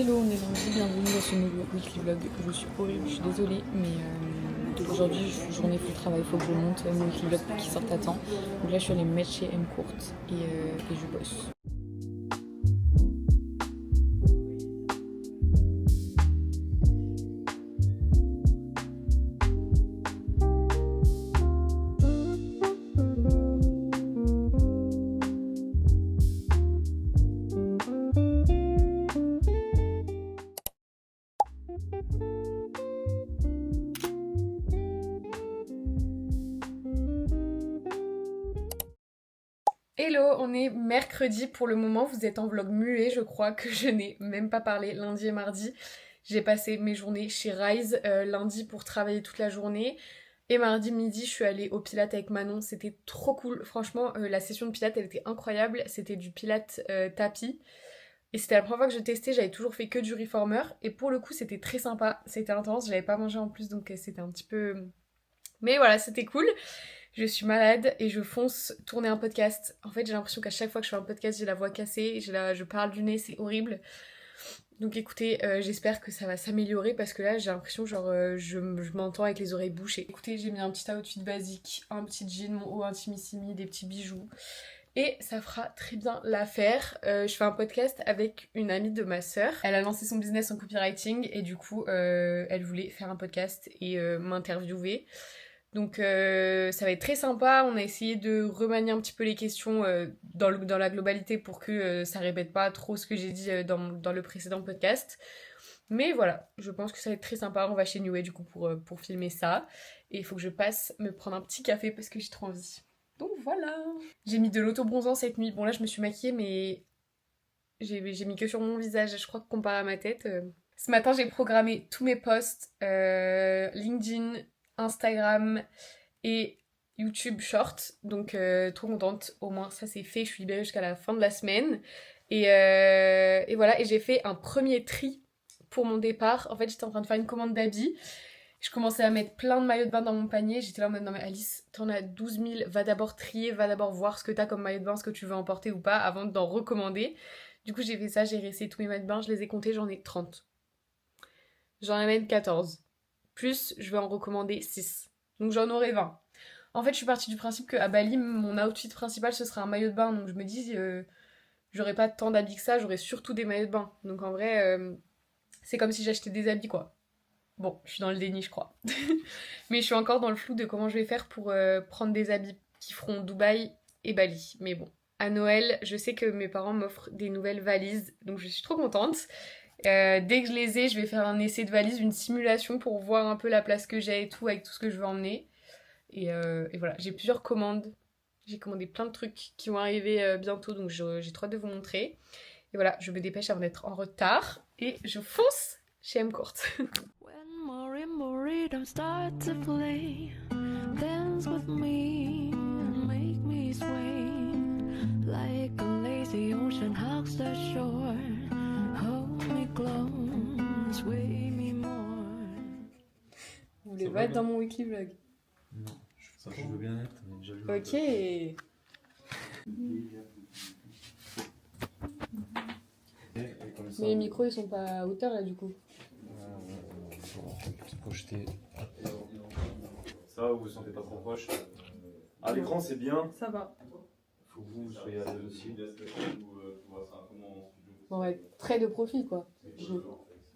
Hello, on est lundi, bienvenue dans ce nouveau weekly vlog. Je suis horrible, je suis désolée, mais aujourd'hui, journée full travail, il faut que je monte mon weekly vlog pour qu'il sorte à temps. Donc là, je suis allée me mettre chez M Court et je bosse. Hello, on est mercredi pour le moment, vous êtes en vlog muet, je crois que je n'ai même pas parlé lundi et mardi. J'ai passé mes journées chez Rise, lundi pour travailler toute la journée. Et mardi midi, je suis allée au Pilates avec Manon, c'était trop cool. Franchement, la session de Pilates, elle était incroyable. C'était du Pilates tapis. Et c'était la première fois que je testais, j'avais toujours fait que du reformer. Et pour le coup, c'était très sympa, c'était intense, j'avais pas mangé en plus, donc c'était un petit peu... Mais voilà, c'était cool. Je suis malade et je fonce tourner un podcast. En fait, j'ai l'impression qu'à chaque fois que je fais un podcast, j'ai la voix cassée, je parle du nez, c'est horrible. Donc écoutez, j'espère que ça va s'améliorer parce que là, j'ai l'impression genre je m'entends avec les oreilles bouchées. Écoutez, j'ai mis un petit outfit basique, un petit jean, mon haut intimissimi, des petits bijoux. Et ça fera très bien l'affaire. Je fais un podcast avec une amie de ma sœur. Elle a lancé son business en copywriting et du coup, elle voulait faire un podcast et m'interviewer. Donc ça va être très sympa, on a essayé de remanier un petit peu les questions dans la globalité pour que ça répète pas trop ce que j'ai dit dans le précédent podcast. Mais voilà, je pense que ça va être très sympa, on va chez New Way du coup pour filmer ça. Et il faut que je passe me prendre un petit café parce que j'ai trop envie. Donc voilà. J'ai mis de l'auto-bronzant cette nuit, bon là je me suis maquillée mais j'ai mis que sur mon visage, je crois que comparé à ma tête... Ce matin, j'ai programmé tous mes posts LinkedIn, Instagram et YouTube Short. Donc, trop contente. Au moins, ça c'est fait. Je suis libérée jusqu'à la fin de la semaine. Et voilà. Et j'ai fait un premier tri pour mon départ. En fait, j'étais en train de faire une commande d'habits. Je commençais à mettre plein de maillots de bain dans mon panier. J'étais là en mode non mais Alice, t'en as 12 000. Va d'abord trier, va d'abord voir ce que t'as comme maillot de bain, ce que tu veux emporter ou pas avant d'en recommander. Du coup, j'ai fait ça. J'ai resté tous mes maillots de bain. Je les ai comptés. J'en ai 30. J'en amène 14. Plus, je vais en recommander 6. Donc j'en aurai 20. En fait, je suis partie du principe qu'à Bali, mon outfit principal, ce sera un maillot de bain. Donc je me dis, j'aurais pas tant d'habits que ça, j'aurais surtout des maillots de bain. Donc en vrai, c'est comme si j'achetais des habits, quoi. Bon, je suis dans le déni, je crois. Mais je suis encore dans le flou de comment je vais faire pour prendre des habits qui feront Dubaï et Bali. Mais bon, à Noël, je sais que mes parents m'offrent des nouvelles valises. Donc je suis trop contente. Dès que je les ai, je vais faire un essai de valise, une simulation pour voir un peu la place que j'ai et tout, avec tout ce que je veux emmener. Et voilà, j'ai plusieurs commandes. J'ai commandé plein de trucs qui vont arriver bientôt, donc j'ai trop hâte de vous montrer. Et voilà, je me dépêche avant d'être en retard. Et je fonce chez M Court. When more and more rhythm start to play, dance with me and make me swing like a lazy ocean hugs the shore. Hold me close, sway me more. Vous voulez pas être dans mon weekly vlog? Non, ça je veux bien être, mais déjà vu. Ok. Mais les micros ils sont pas à hauteur là du coup. Se projeter. Ça va, vous vous sentez pas trop proche. À l'écran, c'est bien. Ça va. Faut que vous soyez à l'aise aussi. Bon ouais, trait de profil quoi.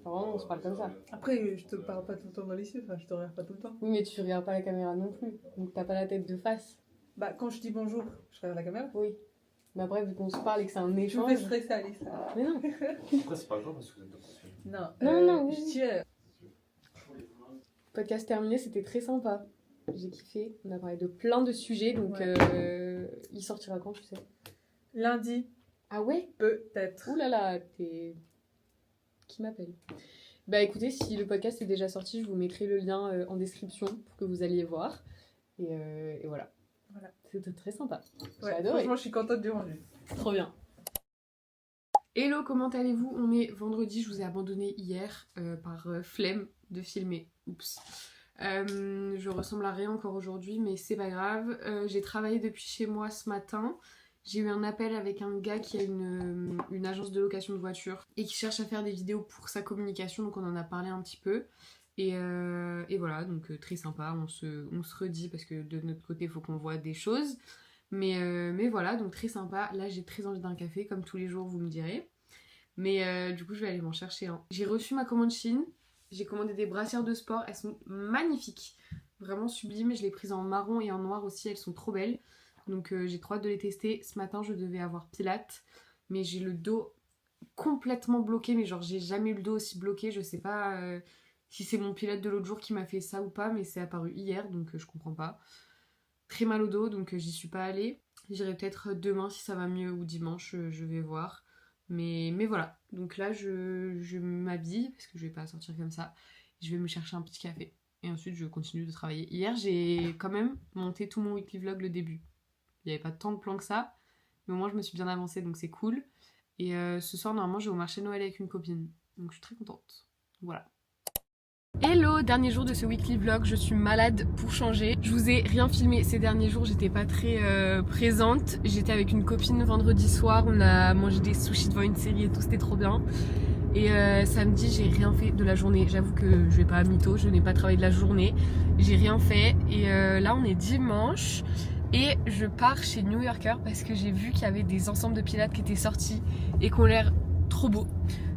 Vraiment, on se parle comme ça. Après, je te parle pas tout le temps dans les yeux, enfin, je te regarde pas tout le temps. Oui, mais tu regardes pas la caméra non plus. Donc t'as pas la tête de face. Bah, quand je dis bonjour, je regarde la caméra. Oui. Mais après, vu qu'on se parle et que c'est un Je me fais échange. stresser, Alice. Mais non. Après, c'est pas grave parce que vous êtes professionnel. Non, Non, oui. je tiens. Podcast terminé, c'était très sympa. J'ai kiffé. On a parlé de plein de sujets, donc Ouais. il sortira quand, tu sais? Lundi, Ah ouais? peut-être. Ouh là là, t'es... Qui m'appelle? Bah écoutez, si le podcast est déjà sorti, je vous mettrai le lien en description pour que vous alliez voir. Et voilà. Voilà. C'était très sympa. J'ai Ouais, adoré. franchement, je suis contente du rendu. Trop bien. Hello, comment allez-vous? On est vendredi, je vous ai abandonné hier par flemme de filmer. Oups. Je ressemble à rien encore aujourd'hui, mais c'est pas grave. J'ai travaillé depuis chez moi ce matin. J'ai eu un appel avec un gars qui a une agence de location de voitures et qui cherche à faire des vidéos pour sa communication, donc on en a parlé un petit peu. Et voilà, donc très sympa, on se redit parce que de notre côté il faut qu'on voit des choses. Mais voilà, donc très sympa. Là j'ai très envie d'un café, comme tous les jours vous me direz. Mais du coup je vais aller m'en chercher un. J'ai reçu ma commande Chine, j'ai commandé des brassières de sport, elles sont magnifiques. Vraiment sublimes, je les ai prises en marron et en noir aussi, elles sont trop belles. Donc j'ai trop hâte de les tester. Ce matin je devais avoir Pilates, mais j'ai le dos complètement bloqué, mais genre j'ai jamais eu le dos aussi bloqué. Je sais pas si c'est mon Pilates de l'autre jour qui m'a fait ça ou pas, mais c'est apparu hier, donc je comprends pas. Très mal au dos, donc j'y suis pas allée. J'irai peut-être demain si ça va mieux ou dimanche, je vais voir. Mais voilà, donc là je m'habille parce que je vais pas sortir comme ça. Je vais me chercher un petit café et ensuite je continue de travailler. Hier j'ai quand même monté tout mon weekly vlog le début. Il n'y avait pas tant de plans que ça, mais au moins je me suis bien avancée, donc c'est cool. Et ce soir, normalement, je vais au marché de Noël avec une copine, donc je suis très contente. Voilà. Hello, dernier jour de ce weekly vlog, je suis malade pour changer. Je vous ai rien filmé ces derniers jours, j'étais pas très présente. J'étais avec une copine vendredi soir, on a mangé des sushis devant une série et tout, c'était trop bien. Et samedi, j'ai rien fait de la journée. J'avoue que je vais pas à mytho, je n'ai pas travaillé de la journée. J'ai rien fait. Et là, on est dimanche. Et je pars chez New Yorker parce que j'ai vu qu'il y avait des ensembles de pilates qui étaient sortis et qui ont l'air trop beaux.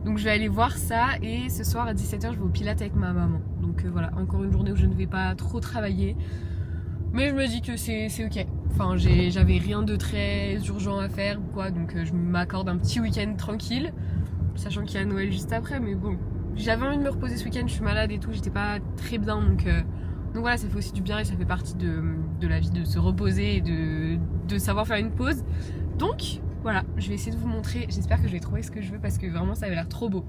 Donc je vais aller voir ça et ce soir à 17h je vais au pilates avec ma maman. Donc voilà, encore une journée où je ne vais pas trop travailler. Mais je me dis que c'est ok. Enfin j'avais rien de très urgent à faire ou quoi, donc je m'accorde un petit week-end tranquille. Sachant qu'il y a Noël juste après, mais bon. J'avais envie de me reposer ce week-end, je suis malade et tout, j'étais pas très bien donc voilà, ça fait aussi du bien et ça fait partie de la vie de se reposer et de savoir faire une pause. Donc voilà, je vais essayer de vous montrer. J'espère que je vais trouver ce que je veux parce que vraiment ça avait l'air trop beau.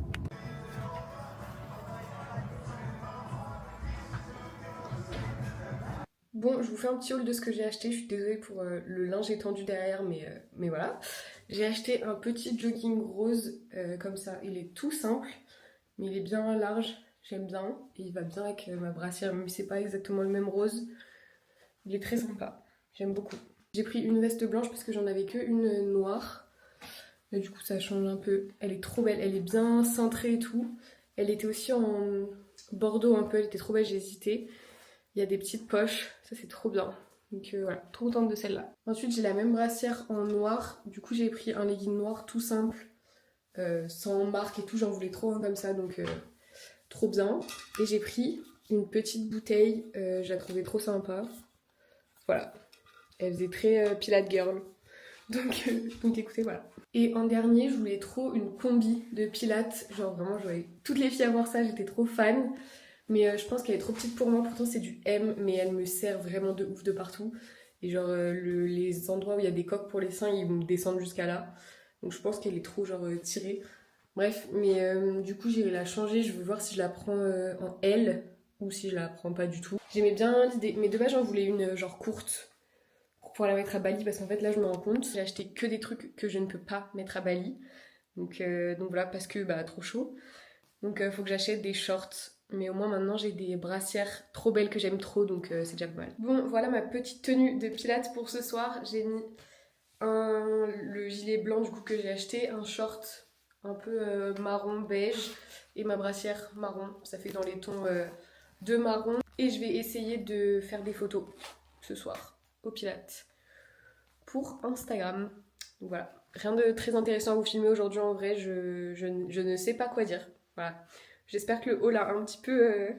Bon, je vous fais un petit haul de ce que j'ai acheté. Je suis désolée pour le linge étendu derrière, mais voilà. J'ai acheté un petit jogging rose comme ça. Il est tout simple, mais il est bien large. J'aime bien et il va bien avec ma brassière, même si c'est pas exactement le même rose. Il est très sympa, j'aime beaucoup. J'ai pris une veste blanche parce que j'en avais que une noire. Mais du coup ça change un peu. Elle est trop belle, elle est bien cintrée et tout. Elle était aussi en bordeaux un peu, elle était trop belle, j'ai hésité. Il y a des petites poches, ça c'est trop bien. Donc voilà, trop contente de celle-là. Ensuite j'ai la même brassière en noir. Du coup j'ai pris un legging noir tout simple, sans marque et tout, j'en voulais trop un comme ça donc... trop bien. Et j'ai pris une petite bouteille, je la trouvais trop sympa. Voilà. Elle faisait très Pilate Girl. Donc écoutez, voilà. Et en dernier, je voulais trop une combi de Pilates. Genre vraiment, j'aurais toutes les filles à voir ça, j'étais trop fan. Mais je pense qu'elle est trop petite pour moi. Pourtant, c'est du M, mais elle me sert vraiment de ouf de partout. Et genre, les endroits où il y a des coques pour les seins, ils me descendent jusqu'à là. Donc je pense qu'elle est trop genre tirée. Bref, mais du coup j'irai la changer, je veux voir si je la prends en L ou si je la prends pas du tout. J'aimais bien l'idée, mais de base j'en voulais une genre courte pour pouvoir la mettre à Bali parce qu'en fait là je me rends compte, j'ai acheté que des trucs que je ne peux pas mettre à Bali. Donc voilà, parce que bah trop chaud. Donc faut que j'achète des shorts, mais au moins maintenant j'ai des brassières trop belles que j'aime trop, donc c'est déjà pas mal. Bon voilà ma petite tenue de pilates pour ce soir, j'ai mis le gilet blanc du coup que j'ai acheté, un short un peu marron beige et ma brassière marron, ça fait dans les tons de marron. Et je vais essayer de faire des photos ce soir au pilates pour Instagram. Donc voilà, rien de très intéressant à vous filmer aujourd'hui en vrai, je ne sais pas quoi dire. Voilà, j'espère que le haul a un petit peu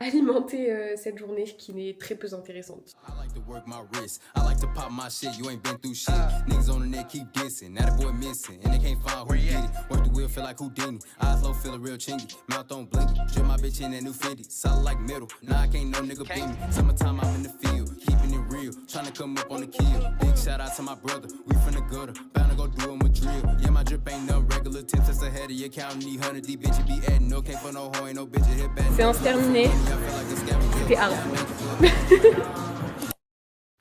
alimenter cette journée qui n'est très peu intéressante. I like to work my wrist. I like to pop my shit. You ain't been through shit. Niggas on the net keep dissing. Now the boy missing. And they can't find who did it. Work the wheel, feel like Houdini. Eyes low, feel a real chingy. Mouth on blinky. Drip my bitch in that new Fendi. Solid like metal. Nah, I can't no nigga beat me. Summertime, I'm in the field. Keeping it real. Tryna come up on the kill. Big shout out to my brother. We from the gutter. Bound to go do him a drill. Yeah, my drip ain't no regular. 10 cents ahead of your counting. These 100 these bitches be adding. No, can't for no hoe. Ain't no bitch hit back. Séance terminée. C'était hard.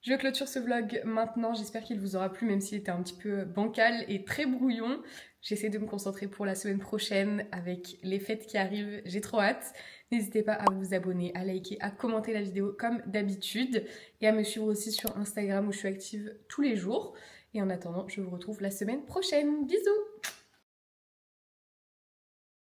Je clôture ce vlog maintenant, j'espère qu'il vous aura plu même s'il était un petit peu bancal et très brouillon. J'essaie de me concentrer pour la semaine prochaine avec les fêtes qui arrivent, j'ai trop hâte. N'hésitez pas à vous abonner, à liker, à commenter la vidéo comme d'habitude et à me suivre aussi sur Instagram où je suis active tous les jours. Et en attendant, je vous retrouve la semaine prochaine. Bisous!